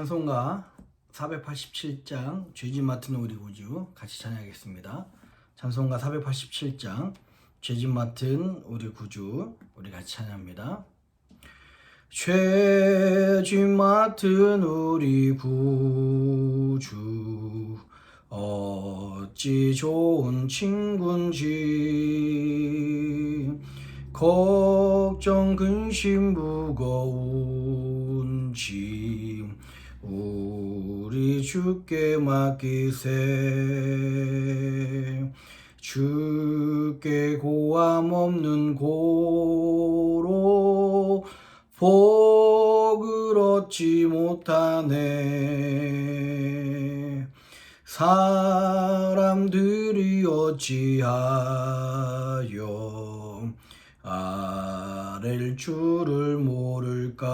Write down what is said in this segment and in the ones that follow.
찬송가 487장 죄짐 맡은 우리 구주 같이 찬양하겠습니다. 찬송가 487장 죄짐 맡은 우리 구주 우리 같이 찬양합니다. 죄짐 맡은 우리 구주 어찌 좋은 친군지 걱정 근심 무거운 짐 우리 주께 맡기세. 주께 고함 없는 고로 복을 얻지 못하네. 사람들이 어찌하여 아랠 줄을 모를까.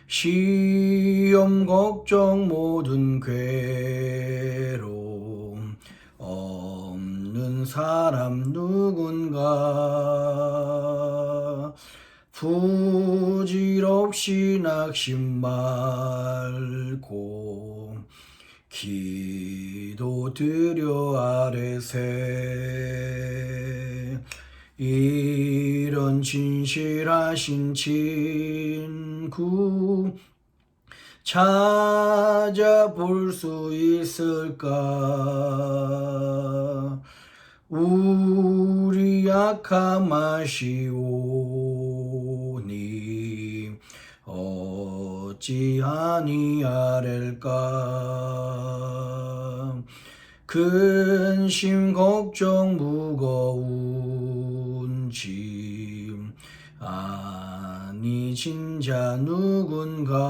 시험 걱정 모든 괴로움 없는 사람 누군가. 부질없이 낙심 말고 기도드려 아뢰세. 이런 진실하신 친구 찾아볼 수 있을까. 우리 약함 아시오니 어찌 아니하렐까. 근심 걱정 무거운 짐 아니 진자 누군가.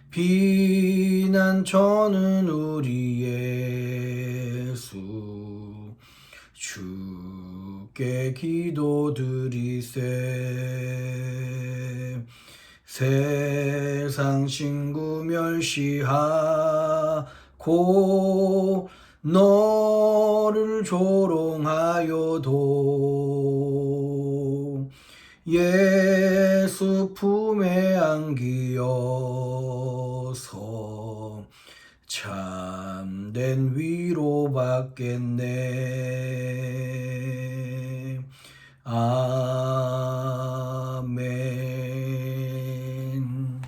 비난 저는 우리 예수 주께 기도드리세. 세상 친구 멸시하고 너를 조롱하여도 예수 품에 안기어서 참된 위로 받겠네. 아멘.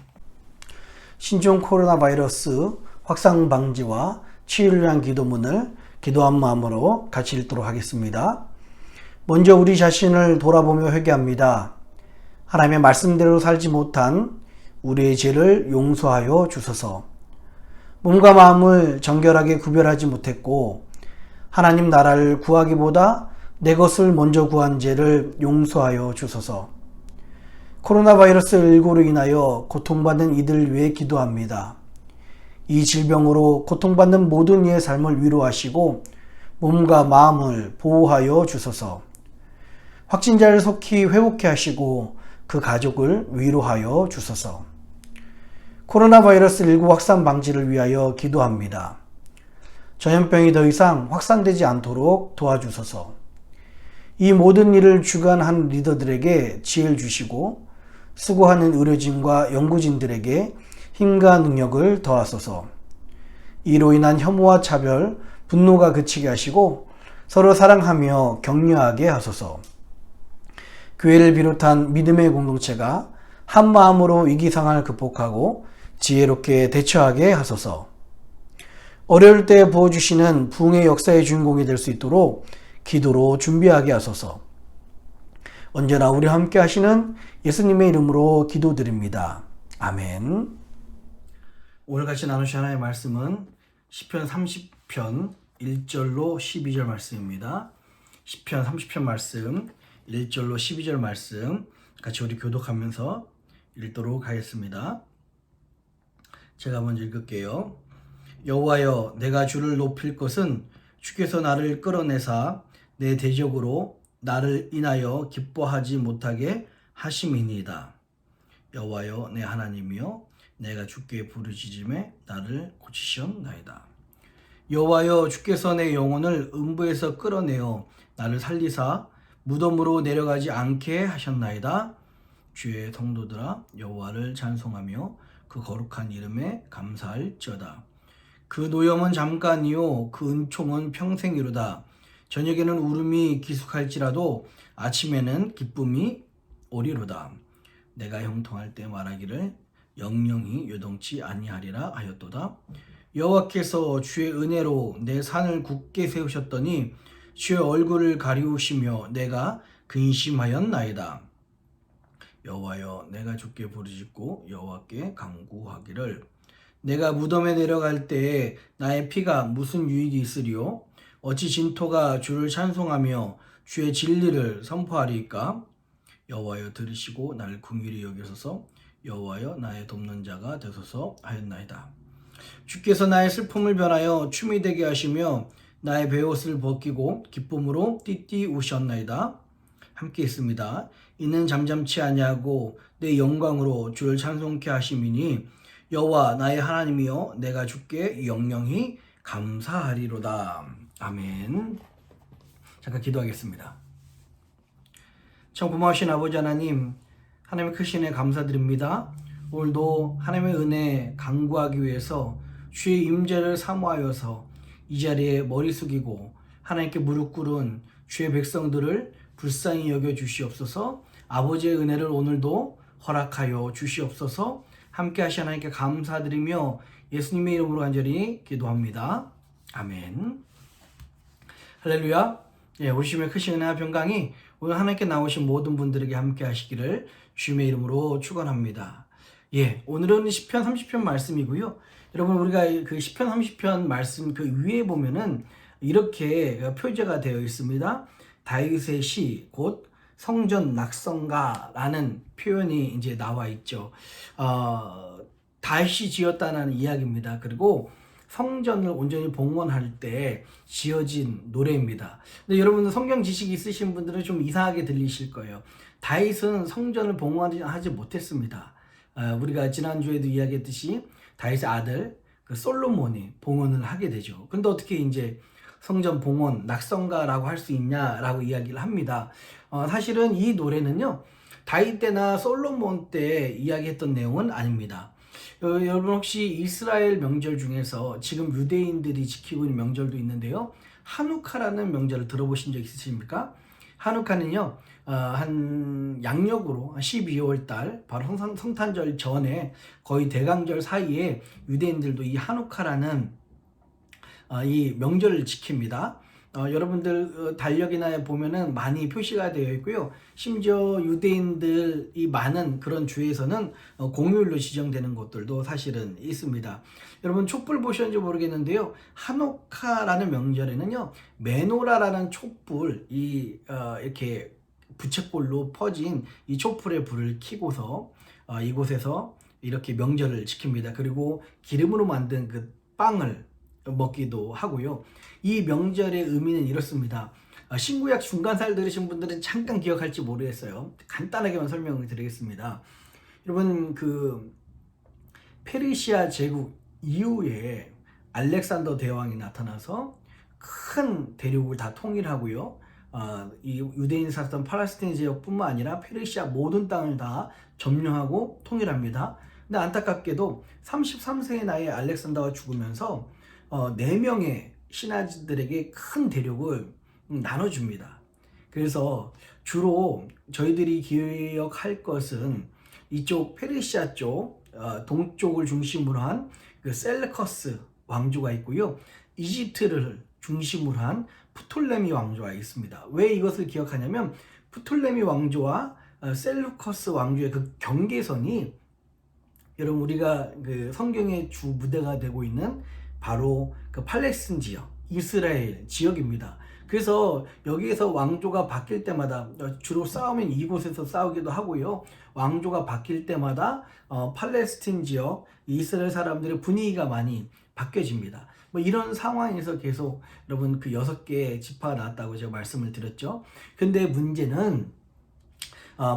신종 코로나 바이러스 확산 방지와 치유를 위한 기도문을 기도한 마음으로 같이 읽도록 하겠습니다. 먼저 우리 자신을 돌아보며 회개합니다. 하나님의 말씀대로 살지 못한 우리의 죄를 용서하여 주소서. 몸과 마음을 정결하게 구별하지 못했고 하나님 나라를 구하기보다 내 것을 먼저 구한 죄를 용서하여 주소서. 코로나 바이러스 19로 인하여 고통받는 이들 위해 기도합니다. 이 질병으로 고통받는 모든 이의 삶을 위로하시고 몸과 마음을 보호하여 주소서. 확진자를 속히 회복케 하시고 그 가족을 위로하여 주소서. 코로나 바이러스 19 확산 방지를 위하여 기도합니다. 전염병이 더 이상 확산되지 않도록 도와주소서. 이 모든 일을 주관한 리더들에게 지혜를 주시고 수고하는 의료진과 연구진들에게 힘과 능력을 더하소서. 이로 인한 혐오와 차별, 분노가 그치게 하시고 서로 사랑하며 격려하게 하소서. 교회를 비롯한 믿음의 공동체가 한 마음으로 위기 상황을 극복하고 지혜롭게 대처하게 하소서. 어려울 때 부어주시는 부흥의 역사의 주인공이 될 수 있도록 기도로 준비하게 하소서. 언제나 우리와 함께 하시는 예수님의 이름으로 기도드립니다. 아멘. 오늘 같이 나누실 하나님의 말씀은 시편 30편 1절로 12절 말씀입니다. 시편 30편 말씀 1절로 12절 말씀 같이 우리 교독하면서 읽도록 하겠습니다. 제가 먼저 읽을게요. 여호와여, 내가 주를 높일 것은 주께서 나를 끌어내사 내 대적으로 나를 인하여 기뻐하지 못하게 하심이니이다. 여호와여, 내 하나님이여, 내가 주께 부르짖음에 나를 고치시옵나이다. 여호와여, 주께서 내 영혼을 음부에서 끌어내어 나를 살리사 무덤으로 내려가지 않게 하셨나이다. 주의 성도들아 여호와를 찬송하며 그 거룩한 이름에 감사할지어다. 그 노염은 잠깐이요 그 은총은 평생이로다. 저녁에는 울음이 기숙할지라도 아침에는 기쁨이 오리로다. 내가 형통할 때 말하기를 영영이 요동치 아니하리라 하였도다. 여호와께서 주의 은혜로 내 산을 굳게 세우셨더니 주의 얼굴을 가리우시며 내가 근심하였나이다. 여호와여 내가 주께 부르짖고 여호와께 간구하기를 내가 무덤에 내려갈 때에 나의 피가 무슨 유익이 있으리요? 어찌 진토가 주를 찬송하며 주의 진리를 선포하리이까? 여호와여 들으시고 나를 긍휼히 여기소서. 여호와여 나의 돕는 자가 되소서 하였나이다. 주께서 나의 슬픔을 변하여 춤이 되게 하시며 나의 베옷을 벗기고 기쁨으로 띠띠 우셨나이다. 함께 있습니다. 이는 잠잠치 아니하고 내 영광으로 주를 찬송케 하심이니 여호와 나의 하나님이여 내가 주께 영영히 감사하리로다. 아멘. 잠깐 기도하겠습니다. 참 고마우신 아버지 하나님, 하나님의 크신 애 감사드립니다. 오늘도 하나님의 은혜 간구하기 위해서 주의 임재를 사모하여서 이 자리에 머리 숙이고 하나님께 무릎 꿇은 주의 백성들을 불쌍히 여겨 주시옵소서. 아버지의 은혜를 오늘도 허락하여 주시옵소서. 함께 하시 하나님께 감사드리며 예수님의 이름으로 간절히 기도합니다. 아멘. 할렐루야. 우리 주님의 크신 은혜와 평강이 오늘 하나님께 나오신 모든 분들에게 함께 하시기를 주님의 이름으로 축원합니다. 오늘은 시편 30편 말씀이고요. 여러분 우리가 그 시편 30편 말씀 그 위에 보면은 이렇게 표제가 되어 있습니다. 다윗의 시 곧 성전 낙성가라는 표현이 이제 나와 있죠. 다윗이 지었다는 이야기입니다. 그리고 성전을 온전히 봉헌할 때 지어진 노래입니다. 근데 여러분 성경 지식이 있으신 분들은 좀 이상하게 들리실 거예요. 다윗은 성전을 봉헌하지 못했습니다. 우리가 지난주에도 이야기했듯이 다윗의 아들 그 솔로몬이 봉헌을 하게 되죠. 근데 어떻게 이제 성전 봉헌 낙성가라고 할 수 있냐라고 이야기를 합니다. 사실은 이 노래는요 다윗 때나 솔로몬 때 이야기했던 내용은 아닙니다. 여러분 혹시 이스라엘 명절 중에서 지금 유대인들이 지키고 있는 명절도 있는데요, 하누카라는 명절을 들어보신 적 있으십니까? 하누카는요 한 양력으로 12월 달 바로 성탄절 전에 거의 대강절 사이에 유대인들도 이 하누카라는 이 명절을 지킵니다. 여러분들 달력이나 보면은 많이 표시가 되어 있고요. 심지어 유대인들이 많은 그런 주에서는 공휴일로 지정되는 곳들도 사실은 있습니다. 여러분 촛불 보셨는지 모르겠는데요. 하누카라는 명절에는요, 메노라라는 촛불 이렇게 부채꼴로 퍼진 이 촛불에 불을 켜고서 이곳에서 이렇게 명절을 지킵니다. 그리고 기름으로 만든 그 빵을 먹기도 하고요. 이 명절의 의미는 이렇습니다. 신구약 중간살 들으신 분들은 잠깐 기억할지 모르겠어요. 간단하게만 설명을 드리겠습니다. 여러분 그 페르시아 제국 이후에 알렉산더 대왕이 나타나서 큰 대륙을 다 통일하고요. 이 유대인이 살았던 팔레스타인 지역뿐만 아니라 페르시아 모든 땅을 다 점령하고 통일합니다. 근데 안타깝게도 33세의 나이에 알렉산더가 죽으면서 4명의 신하들에게 큰 대륙을 나눠줍니다. 그래서 주로 저희들이 기억할 것은 이쪽 페르시아 쪽 동쪽을 중심으로 한 그 셀레커스 왕조가 있고요. 이집트를 중심으로 한 프톨레미 왕조가 있습니다. 왜 이것을 기억하냐면 프톨레미 왕조와 셀루커스 왕조의 그 경계선이 여러분 우리가 그 성경의 주 무대가 되고 있는 바로 그 팔레스틴 지역, 이스라엘 지역입니다. 그래서 여기에서 왕조가 바뀔 때마다 주로 싸우면 이곳에서 싸우기도 하고요. 왕조가 바뀔 때마다 팔레스틴 지역, 이스라엘 사람들의 분위기가 많이 바뀌어집니다. 뭐 이런 상황에서 계속 여러분 그 6개의 지파가 나왔다고 제가 말씀을 드렸죠. 근데 문제는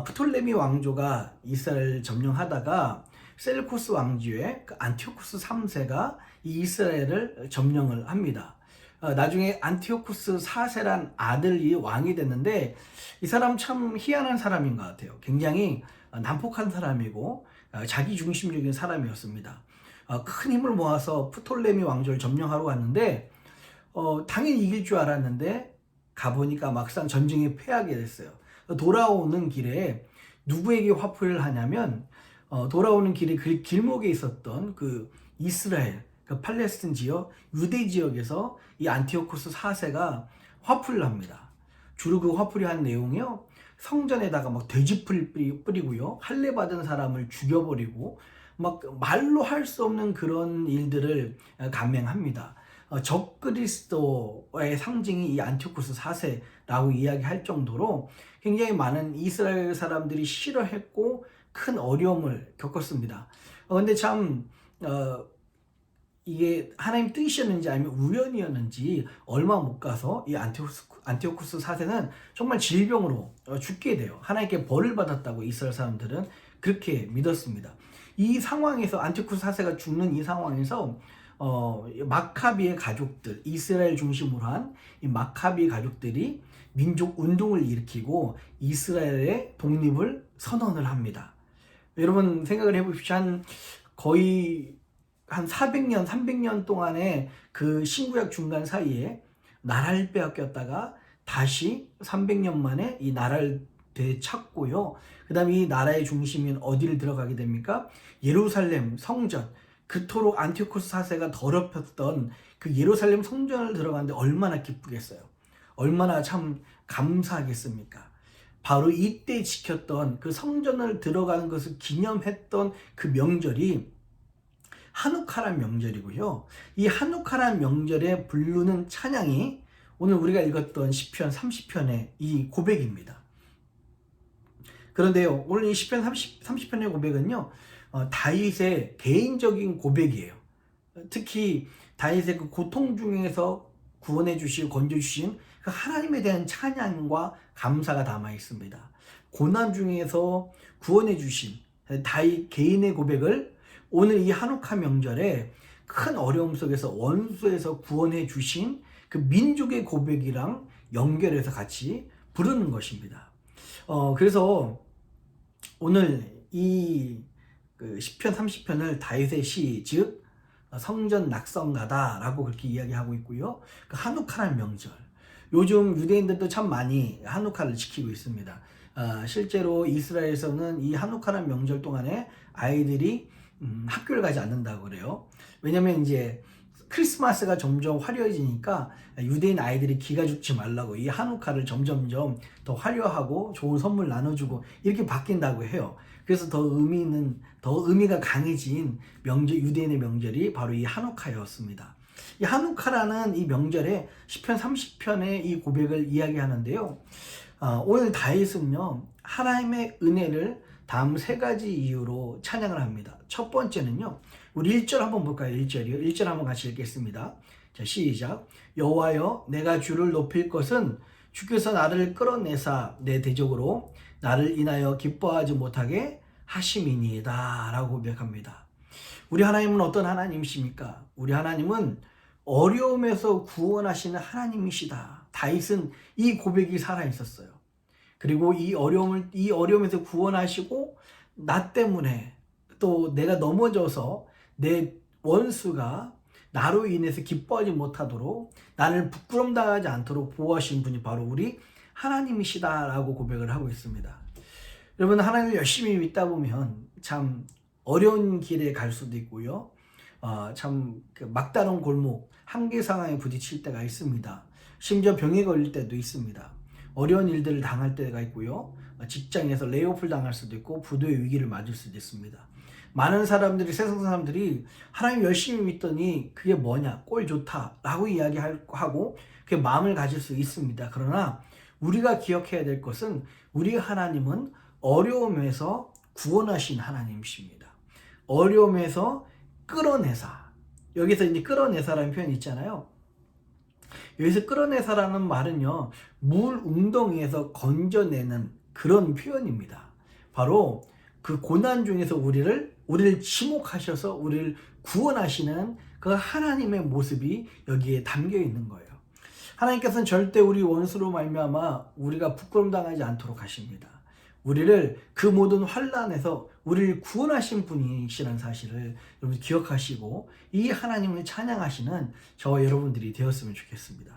프톨레미 왕조가 이스라엘을 점령하다가 셀루코스 왕조의 그 안티오쿠스 3세가 이 이스라엘을 점령을 합니다. 나중에 안티오쿠스 4세란 아들이 왕이 됐는데 이 사람 참 희한한 사람인 것 같아요. 굉장히 난폭한 사람이고 자기 중심적인 사람이었습니다. 큰 힘을 모아서 프톨레미 왕조를 점령하러 갔는데 당연히 이길 줄 알았는데 가보니까 막상 전쟁에 패하게 됐어요. 돌아오는 길에 누구에게 화풀이를 하냐면 돌아오는 길에 그 길목에 있었던 그 이스라엘, 그 팔레스틴 지역, 유대 지역에서 이 안티오코스 4세가 화풀이를 합니다. 주로 그 화풀이 한 내용이요, 성전에다가 막 돼지풀 뿌리고요, 할례 받은 사람을 죽여버리고 막 말로 할 수 없는 그런 일들을 감행합니다. 적그리스도의 상징이 이 안티오코스 4세라고 이야기할 정도로 굉장히 많은 이스라엘 사람들이 싫어했고 큰 어려움을 겪었습니다. 근데 참 이게 하나님 뜻이었는지 아니면 우연이었는지 얼마 못 가서 이 안티오쿠스 4세는 정말 질병으로 죽게 돼요. 하나님께 벌을 받았다고 이스라엘 사람들은 그렇게 믿었습니다. 이 상황에서 안티오쿠스 4세가 죽는 이 상황에서 마카비의 가족들, 이스라엘 중심으로 한 이 마카비 가족들이 민족 운동을 일으키고 이스라엘의 독립을 선언을 합니다. 여러분 생각을 해보십시오. 거의 한 400년, 300년 동안의 그 신구약 중간 사이에 나라를 빼앗겼다가 다시 300년 만에 이 나라를 되찾고요. 그 다음에 이 나라의 중심인 어디를 들어가게 됩니까? 예루살렘 성전. 그토록 안티오코스 4세가 더럽혔던 그 예루살렘 성전을 들어가는데 얼마나 기쁘겠어요. 얼마나 참 감사하겠습니까? 바로 이때 지켰던 그 성전을 들어가는 것을 기념했던 그 명절이 하누카란 명절이고요. 이 하누카란 명절에 부르는 찬양이 오늘 우리가 읽었던 시편 30편의 이 고백입니다. 그런데요, 오늘 이 시편 30편의 고백은요, 다윗의 개인적인 고백이에요. 특히 다윗의 그 고통 중에서 구원해 주시고 건져 주신 그 하나님에 대한 찬양과 감사가 담아 있습니다. 고난 중에서 구원해 주신 다윗 개인의 고백을 오늘 이 하누카 명절에 큰 어려움 속에서 원수에서 구원해 주신 그 민족의 고백이랑 연결해서 같이 부르는 것입니다. 그래서 오늘 이 시편 30편을 다윗의 시, 즉 성전 낙성가다라고 그렇게 이야기하고 있고요. 그 하누카라는 명절, 요즘 유대인들도 참 많이 하누카를 지키고 있습니다. 실제로 이스라엘에서는 이 하누카라는 명절 동안에 아이들이 학교를 가지 않는다고 그래요. 왜냐면 이제 크리스마스가 점점 화려해지니까 유대인 아이들이 기가 죽지 말라고 이 한우카를 점점점 더 화려하고 좋은 선물 나눠주고 이렇게 바뀐다고 해요. 그래서 더 의미가 강해진 명절, 유대인의 명절이 바로 이 한우카였습니다. 이 한우카라는 이 명절에 시편 30편의 이 고백을 이야기하는데요. 오늘 다윗은요, 하나님의 은혜를 다음 세 가지 이유로 찬양을 합니다. 첫 번째는요, 우리 1절 한번 볼까요? 1절이요. 1절 한번 같이 읽겠습니다. 자, 시작. 여호와여, 내가 주를 높일 것은 주께서 나를 끌어내사 내 대적으로 나를 인하여 기뻐하지 못하게 하심이니이다 라고 고백합니다. 우리 하나님은 어떤 하나님이십니까? 우리 하나님은 어려움에서 구원하시는 하나님이시다. 다윗은 이 고백이 살아있었어요. 그리고 이 어려움에서 구원하시고 나 때문에 또 내가 넘어져서 내 원수가 나로 인해서 기뻐하지 못하도록 나를 부끄럼 당하지 않도록 보호하신 분이 바로 우리 하나님이시다라고 고백을 하고 있습니다. 여러분, 하나님을 열심히 믿다 보면 참 어려운 길에 갈 수도 있고요. 참 막다른 골목, 한계 상황에 부딪힐 때가 있습니다. 심지어 병에 걸릴 때도 있습니다. 어려운 일들을 당할 때가 있고요. 직장에서 레이오프를 당할 수도 있고 부도의 위기를 맞을 수도 있습니다. 많은 사람들이, 세상 사람들이 하나님 열심히 믿더니 그게 뭐냐, 꼴 좋다 라고 이야기하고 그게 마음을 가질 수 있습니다. 그러나 우리가 기억해야 될 것은 우리 하나님은 어려움에서 구원하신 하나님이십니다. 어려움에서 끌어내사, 여기서 이제 끌어내사라는 표현이 있잖아요. 여기서 끌어내사라는 말은요, 물 웅덩이에서 건져내는 그런 표현입니다. 바로 그 고난 중에서 우리를 지목하셔서 우리를 구원하시는 그 하나님의 모습이 여기에 담겨 있는 거예요. 하나님께서는 절대 우리 원수로 말미암아 우리가 부끄럼 당하지 않도록 하십니다. 우리를 그 모든 환난에서 우리를 구원하신 분이시라는 사실을 여러분 기억하시고 이 하나님을 찬양하시는 저와 여러분들이 되었으면 좋겠습니다.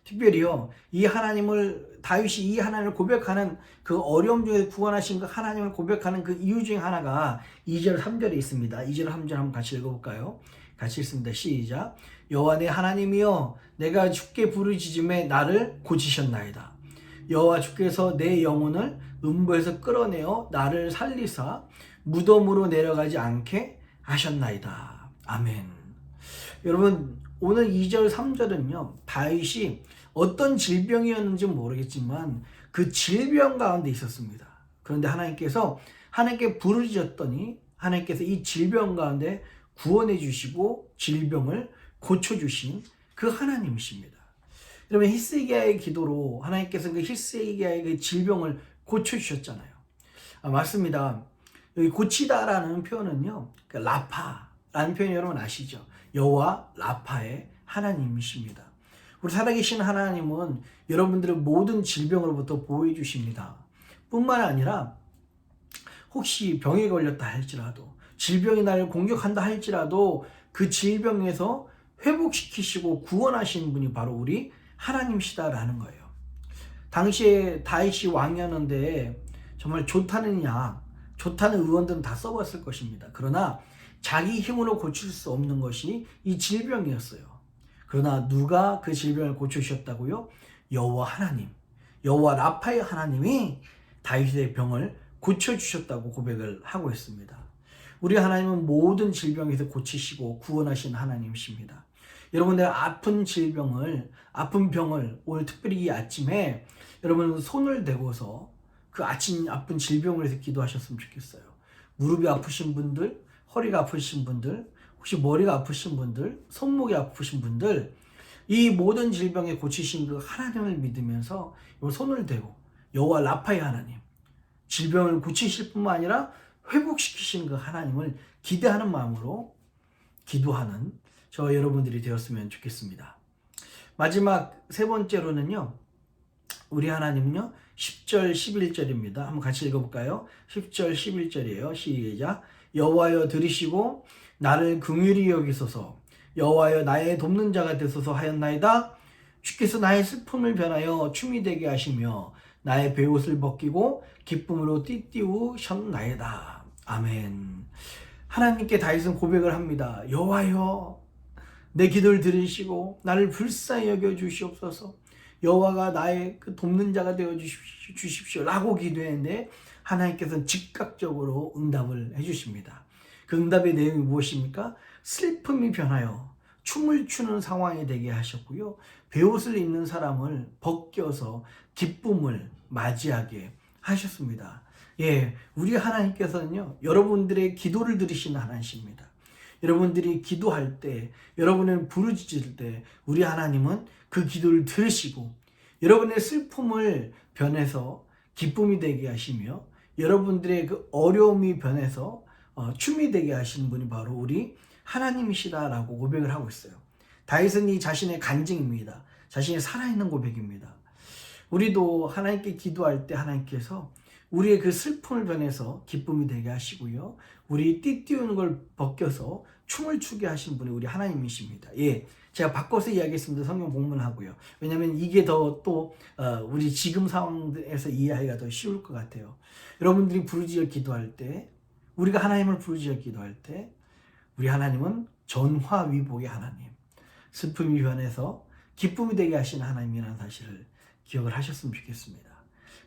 특별히요, 이 하나님을, 다윗이 이 하나님을 고백하는 그 어려움 중에 구원하신 그 하나님을 고백하는 그 이유 중에 하나가 2절 3절에 있습니다. 2절 3절 한번 같이 읽어볼까요? 같이 읽습니다. 시작. 여호와 내 하나님이여, 내가 주께 부르짖음에 나를 고치셨나이다. 여호와 주께서 내 영혼을 음부에서 끌어내어 나를 살리사 무덤으로 내려가지 않게 하셨나이다. 아멘. 여러분, 오늘 2절 3절은요 다윗이 어떤 질병이었는지 모르겠지만 그 질병 가운데 있었습니다. 그런데 하나님께 부르짖었더니 하나님께서 이 질병 가운데 구원해 주시고 질병을 고쳐주신 그 하나님이십니다. 여러분, 히스기야의 기도로 하나님께서 그 히스기야의 그 질병을 고쳐주셨잖아요. 맞습니다. 여기 고치다라는 표현은요, 그 라파라는 표현 여러분 아시죠? 여호와 라파의 하나님이십니다. 우리 살아계신 하나님은 여러분들의 모든 질병으로부터 보호해 주십니다. 뿐만 아니라 혹시 병에 걸렸다 할지라도, 질병이 나를 공격한다 할지라도 그 질병에서 회복시키시고 구원하신 분이 바로 우리 하나님이시다라는 거예요. 당시에 다윗이 왕이었는데 정말 좋다는 약, 좋다는 의원들은 다 써봤을 것입니다. 그러나 자기 힘으로 고칠 수 없는 것이 이 질병이었어요. 그러나 누가 그 질병을 고쳐주셨다고요? 여호와 하나님, 여호와 라파의 하나님이 다윗의 병을 고쳐주셨다고 고백을 하고 있습니다. 우리 하나님은 모든 질병에서 고치시고 구원하신 하나님이십니다. 여러분들 아픈 아픈 병을 오늘 특별히 이 아침에 여러분 손을 대고서 그 아픈 질병을 위해서 기도하셨으면 좋겠어요. 무릎이 아프신 분들, 허리가 아프신 분들, 혹시 머리가 아프신 분들, 손목이 아프신 분들, 이 모든 질병에 고치신 그 하나님을 믿으면서 손을 대고 여호와 라파의 하나님, 질병을 고치실 뿐만 아니라 회복시키시는 그 하나님을 기대하는 마음으로 기도하는 저와 여러분들이 되었으면 좋겠습니다. 마지막 세 번째로는요, 우리 하나님은요 10절 11절입니다. 한번 같이 읽어볼까요? 10절 11절이에요. 시작. 여호와여 들으시고 나를 긍휼히 여기소서. 여호와여 나의 돕는 자가 되소서 하였나이다. 주께서 나의 슬픔을 변하여 춤이 되게 하시며 나의 베옷을 벗기고 기쁨으로 띠띠우셨나이다. 아멘. 하나님께 다윗은 고백을 합니다. 여호와여 내 기도를 들으시고 나를 불쌍히 여겨 주시옵소서. 여호와가 나의 그 돕는 자가 되어 주십시오 라고 기도했는데 하나님께서는 즉각적으로 응답을 해주십니다. 그 응답의 내용이 무엇입니까? 슬픔이 변하여 춤을 추는 상황이 되게 하셨고요, 베옷을 입는 사람을 벗겨서 기쁨을 맞이하게 하셨습니다. 예, 우리 하나님께서는요 여러분들의 기도를 들으시는 하나님이십니다. 여러분들이 기도할 때, 여러분을 부르짖을 때 우리 하나님은 그 기도를 들으시고 여러분의 슬픔을 변해서 기쁨이 되게 하시며 여러분들의 그 어려움이 변해서 춤이 되게 하시는 분이 바로 우리 하나님이시다라고 고백을 하고 있어요. 다윗은 이 자신의 간증입니다. 자신의 살아있는 고백입니다. 우리도 하나님께 기도할 때 하나님께서 우리의 그 슬픔을 변해서 기쁨이 되게 하시고요, 우리 띠띠우는 걸 벗겨서 춤을 추게 하신 분이 우리 하나님이십니다. 예, 제가 바꿔서 이야기했습니다. 성경 본문하고요. 왜냐하면 이게 더 우리 지금 상황에서 이해하기가 더 쉬울 것 같아요. 여러분들이 부르짖어 기도할 때, 우리가 하나님을 부르짖어 기도할 때 우리 하나님은 전화위복의 하나님, 슬픔이 변해서 기쁨이 되게 하시는 하나님이라는 사실을 기억을 하셨으면 좋겠습니다.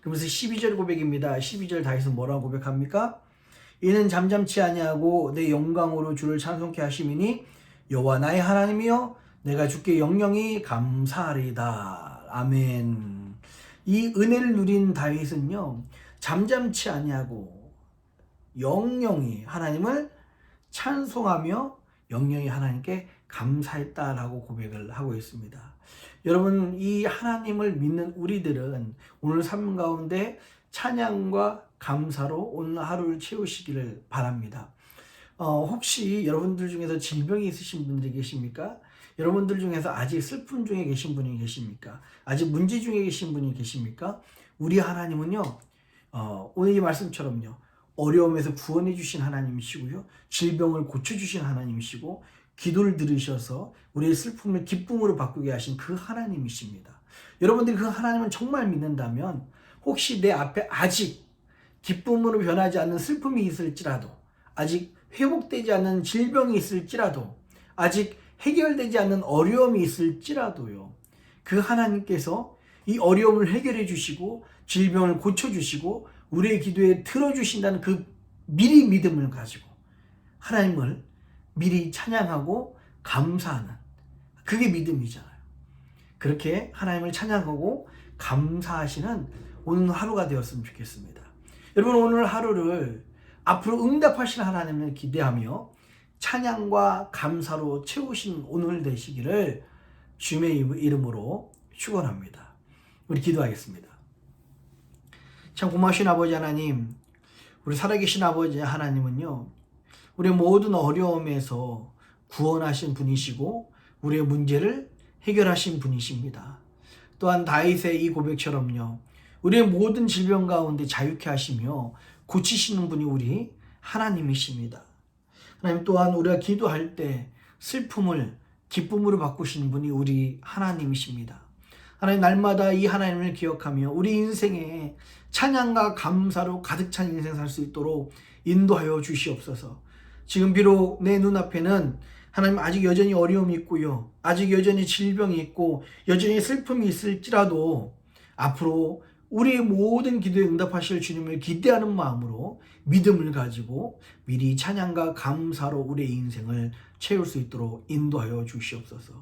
그러면서 12절 고백입니다. 12절 다윗은 뭐라고 고백합니까? 이는 잠잠치 아니하고 내 영광으로 주를 찬송케 하심이니 여호와 나의 하나님이여 내가 주께 영영이 감사하리이다. 아멘. 이 은혜를 누린 다윗은요 잠잠치 아니하고 영영이 하나님을 찬송하며 영영이 하나님께 감사했다라고 고백을 하고 있습니다. 여러분, 이 하나님을 믿는 우리들은 오늘 삶 가운데 찬양과 감사로 오늘 하루를 채우시기를 바랍니다. 혹시 여러분들 중에서 질병이 있으신 분들이 계십니까? 여러분들 중에서 아직 슬픔 중에 계신 분이 계십니까? 아직 문제 중에 계신 분이 계십니까? 우리 하나님은요, 오늘 이 말씀처럼요, 어려움에서 구원해 주신 하나님이시고요, 질병을 고쳐주신 하나님이시고, 기도를 들으셔서 우리의 슬픔을 기쁨으로 바꾸게 하신 그 하나님이십니다. 여러분들이 그 하나님을 정말 믿는다면, 혹시 내 앞에 아직 기쁨으로 변하지 않는 슬픔이 있을지라도, 아직 회복되지 않는 질병이 있을지라도, 아직 해결되지 않는 어려움이 있을지라도요, 그 하나님께서 이 어려움을 해결해 주시고 질병을 고쳐 주시고 우리의 기도에 들어주신다는 그 미리 믿음을 가지고 하나님을 미리 찬양하고 감사하는, 그게 믿음이잖아요. 그렇게 하나님을 찬양하고 감사하시는 오늘 하루가 되었으면 좋겠습니다. 여러분, 오늘 하루를 앞으로 응답하실 하나님을 기대하며 찬양과 감사로 채우신 오늘 되시기를 주님의 이름으로 축원합니다. 우리 기도하겠습니다. 참 고마우신 아버지 하나님, 우리 살아계신 아버지 하나님은요, 우리의 모든 어려움에서 구원하신 분이시고 우리의 문제를 해결하신 분이십니다. 또한 다윗의 이 고백처럼요, 우리의 모든 질병 가운데 자유케 하시며 고치시는 분이 우리 하나님이십니다. 하나님, 또한 우리가 기도할 때 슬픔을 기쁨으로 바꾸시는 분이 우리 하나님이십니다. 하나님, 날마다 이 하나님을 기억하며 우리 인생에 찬양과 감사로 가득 찬 인생 살 수 있도록 인도하여 주시옵소서. 지금 비록 내 눈앞에는 하나님 아직 여전히 어려움이 있고요, 아직 여전히 질병이 있고 여전히 슬픔이 있을지라도 앞으로 우리의 모든 기도에 응답하실 주님을 기대하는 마음으로 믿음을 가지고 미리 찬양과 감사로 우리의 인생을 채울 수 있도록 인도하여 주시옵소서.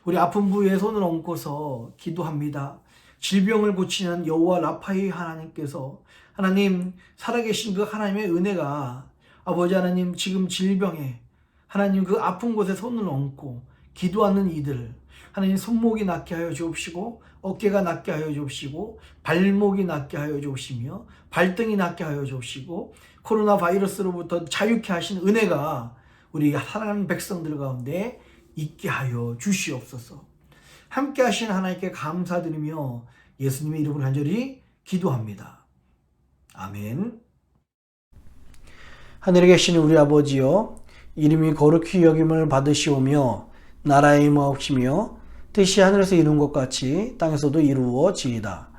우리 아픈 부위에 손을 얹고서 기도합니다. 질병을 고치는 여호와 라파의 하나님께서, 하나님 살아계신 그 하나님의 은혜가 아버지 하나님 지금 질병에 하나님 그 아픈 곳에 손을 얹고 기도하는 이들, 하나님 손목이 낫게 하여 주옵시고 어깨가 낫게 하여 주옵시고 발목이 낫게 하여 주옵시며 발등이 낫게 하여 주옵시고 코로나 바이러스로부터 자유케 하신 은혜가 우리 사랑하는 백성들 가운데 있게 하여 주시옵소서. 함께 하신 하나님께 감사드리며 예수님의 이름으로 간절히 기도합니다. 아멘. 하늘에 계신 우리 아버지여, 이름이 거룩히 여김을 받으시오며 나라의 임하옵시며 뜻이 하늘에서 이룬 것 같이 땅에서도 이루어지이다.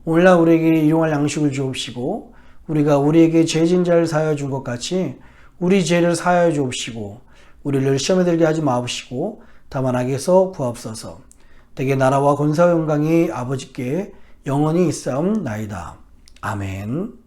오늘날 우리에게 일용할 양식을 주옵시고 우리가 우리에게 죄진 자를 사하여 준 것 같이 우리 죄를 사하여 주옵시고 우리를 시험에 들게 하지 마옵시고 다만 악에서 구하옵소서. 대개 나라와 권세와 영광이 아버지께 영원히 있사옵나이다. 아멘.